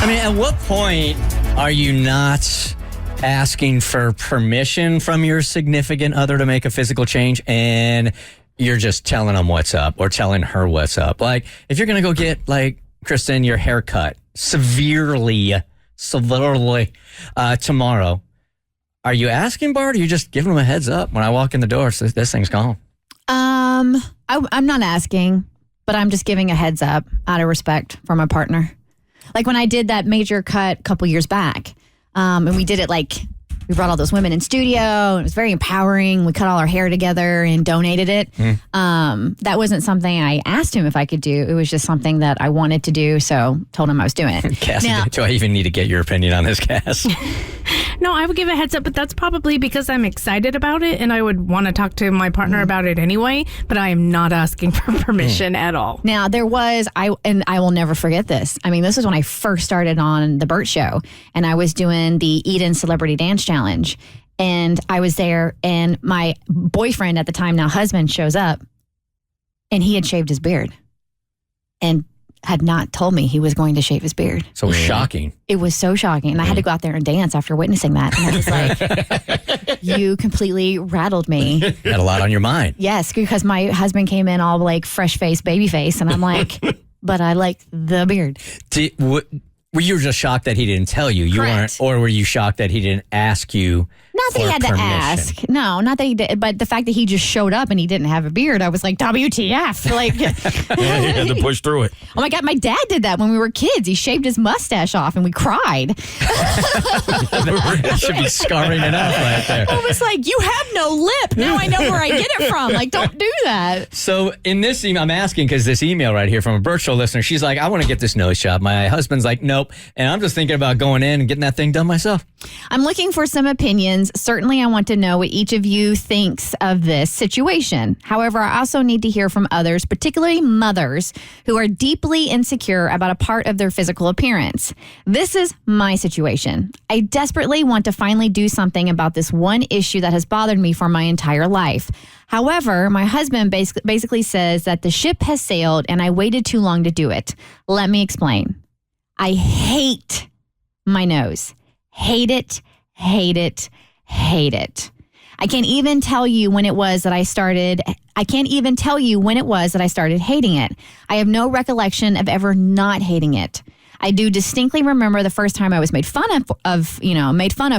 I mean, at what point are you not asking for permission from your significant other to make a physical change and you're just telling them what's up or telling her what's up? Like, if you're going to go get, like, Kristen, your hair cut severely tomorrow, are you asking Bart or are you just giving him a heads up when I walk in the door so this thing's gone? I'm not asking, but I'm just giving a heads up out of respect for my partner. Like when I did that major cut a couple years back, and we did it like, we brought all those women in studio. And it was very empowering. We cut all our hair together and donated it. That wasn't something I asked him if I could do. It was just something that I wanted to do. So told him I was doing it. Cassie, do I even need to get your opinion on this, Cass? No, I would give a heads up, but that's probably because I'm excited about it and I would want to talk to my partner about it anyway, but I am not asking for permission at all. Now, there was, I will never forget this. I mean, this was when I first started on the Bert Show, and I was doing the Eden Celebrity Dance Challenge, and I was there, and my boyfriend at the time, now husband, shows up, and he had shaved his beard and had not told me he was going to shave his beard. So shocking. It was so shocking. And I had to go out there and dance after witnessing that. And I was like, you completely rattled me. Had a lot on your mind. Yes, because my husband came in all like fresh face, baby face. And I'm like, but I like the beard. Were you just shocked that he didn't tell you? You weren't, or were you shocked that he didn't ask you? Not that he had permission? to ask. No, not that he did. But the fact that he just showed up and he didn't have a beard, I was like, WTF. Like, yeah, he had to push through it. Oh my God, my dad did that when we were kids. He shaved his mustache off and we cried. That should be scarring enough right there. I was like, you have no lip. Now I know where I get it from. Like, don't do that. So in this email, I'm asking because this email right here from a Bert Show listener, she's like, I want to get this nose job. My husband's like, nope. And I'm just thinking about going in and getting that thing done myself. I'm looking for some opinions. Certainly, I want to know what each of you thinks of this situation. However, I also need to hear from others, particularly mothers, who are deeply insecure about a part of their physical appearance. This is my situation. I desperately want to finally do something about this one issue that has bothered me for my entire life. However, my husband basically says that the ship has sailed and I waited too long to do it. Let me explain. I hate my nose. Hate it, hate it, hate it. I can't even tell you when it was that I started hating it. I have no recollection of ever not hating it. I do distinctly remember the first time I was made fun of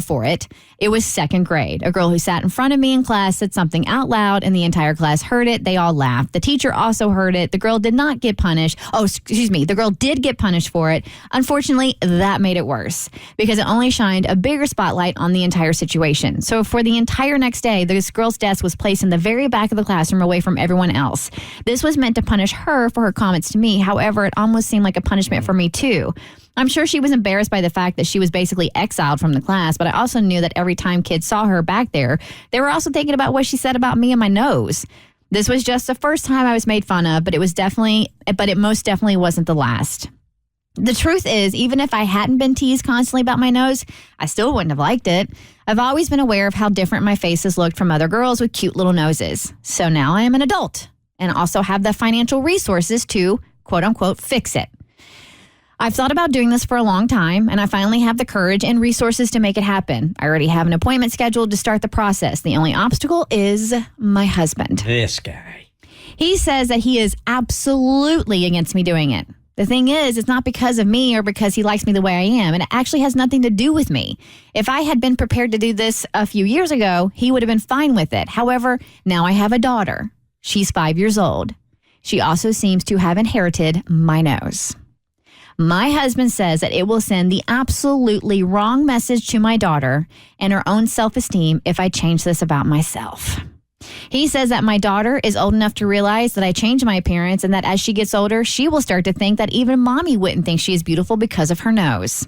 for it. It was second grade. A girl who sat in front of me in class said something out loud and the entire class heard it. They all laughed. The teacher also heard it. The girl did not get punished. The girl did get punished for it. Unfortunately, that made it worse because it only shined a bigger spotlight on the entire situation. So for the entire next day, this girl's desk was placed in the very back of the classroom away from everyone else. This was meant to punish her for her comments to me. However, it almost seemed like a punishment for me too. I'm sure she was embarrassed by the fact that she was basically exiled from the class, but I also knew that every time kids saw her back there, they were also thinking about what she said about me and my nose. This was just the first time I was made fun of, but it most definitely wasn't the last. The truth is, even if I hadn't been teased constantly about my nose, I still wouldn't have liked it. I've always been aware of how different my face has looked from other girls with cute little noses. So now I am an adult and also have the financial resources to, quote unquote, fix it. I've thought about doing this for a long time, and I finally have the courage and resources to make it happen. I already have an appointment scheduled to start the process. The only obstacle is my husband. This guy. He says that he is absolutely against me doing it. The thing is, it's not because of me or because he likes me the way I am. It actually has nothing to do with me. If I had been prepared to do this a few years ago, he would have been fine with it. However, now I have a daughter. She's 5 years old. She also seems to have inherited my nose. My husband says that it will send the absolutely wrong message to my daughter and her own self-esteem if I change this about myself. He says that my daughter is old enough to realize that I changed my appearance and that as she gets older, she will start to think that even mommy wouldn't think she is beautiful because of her nose.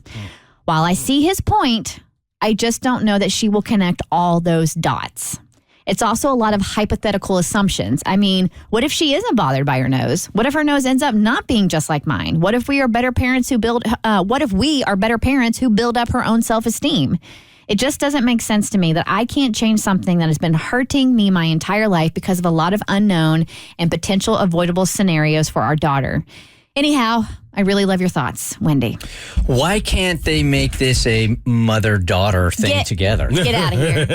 While I see his point, I just don't know that she will connect all those dots. It's also a lot of hypothetical assumptions. I mean, what if she isn't bothered by her nose? What if her nose ends up not being just like mine? What if we are better parents who build up her own self-esteem? It just doesn't make sense to me that I can't change something that has been hurting me my entire life because of a lot of unknown and potential avoidable scenarios for our daughter. Anyhow, I really love your thoughts, Wendy. Why can't they make this a mother-daughter thing together? Get out of here.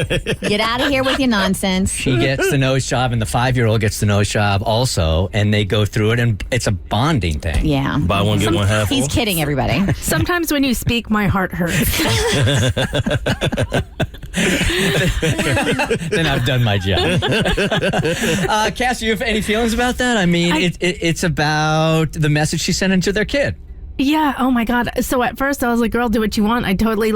Get out of here with your nonsense. She gets the nose job and the 5-year-old gets the nose job also, and they go through it, and it's a bonding thing. Yeah. Buy one, get one half. He's kidding, everybody. Sometimes when you speak, my heart hurts. Then I've done my job. Cass, you have any feelings about that? I mean, it's about the message she sent into their kid. Yeah. Oh my God. So at first I was like, girl, do what you want. I totally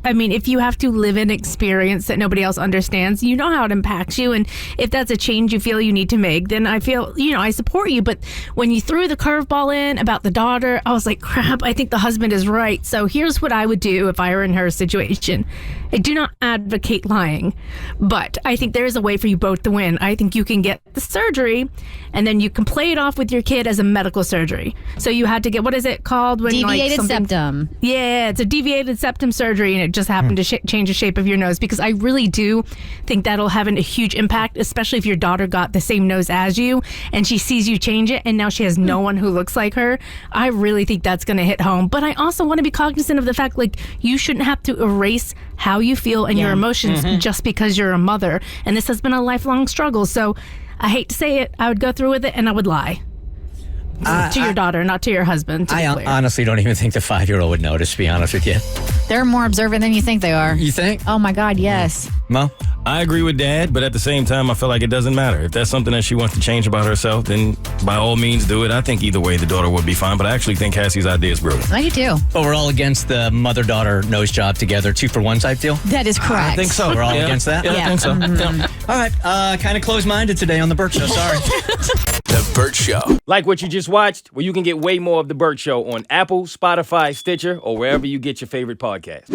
if you have to live an experience that nobody else understands, you know how it impacts you. And if that's a change you feel you need to make, then I feel, I support you. But when you threw the curveball in about the daughter, I was like, crap, I think the husband is right. So here's what I would do if I were in her situation. I do not advocate lying, but I think there is a way for you both to win. I think you can get the surgery and then you can play it off with your kid as a medical surgery. So you had to get, what is it called? When Deviated septum. Yeah, it's a deviated septum surgery, and it just happened to change the shape of your nose, because I really do think that'll have a huge impact, especially if your daughter got the same nose as you and she sees you change it and now she has no one who looks like her. I really think that's going to hit home. But I also want to be cognizant of the fact, you shouldn't have to erase how you feel and your emotions just because you're a mother. And this has been a lifelong struggle. So I hate to say it, I would go through with it and I would lie. To your daughter, not to your husband. I honestly don't even think the 5-year-old would notice, to be honest with you. They're more observant than you think they are. You think? Oh my God, yes. Mo? I agree with Dad, but at the same time, I feel like it doesn't matter. If that's something that she wants to change about herself, then by all means do it. I think either way the daughter would be fine, but I actually think Cassie's idea is brilliant. I do too. But we're all against the mother-daughter nose job together, 2-for-1 type deal? That is correct. I think so. We're all against that? Yeah, I think so. Yeah. All right. Kind of closed-minded today on The Bert Show. Sorry. The Bert Show. Like what you just watched? Well, you can get way more of The Bert Show on Apple, Spotify, Stitcher, or wherever you get your favorite podcasts.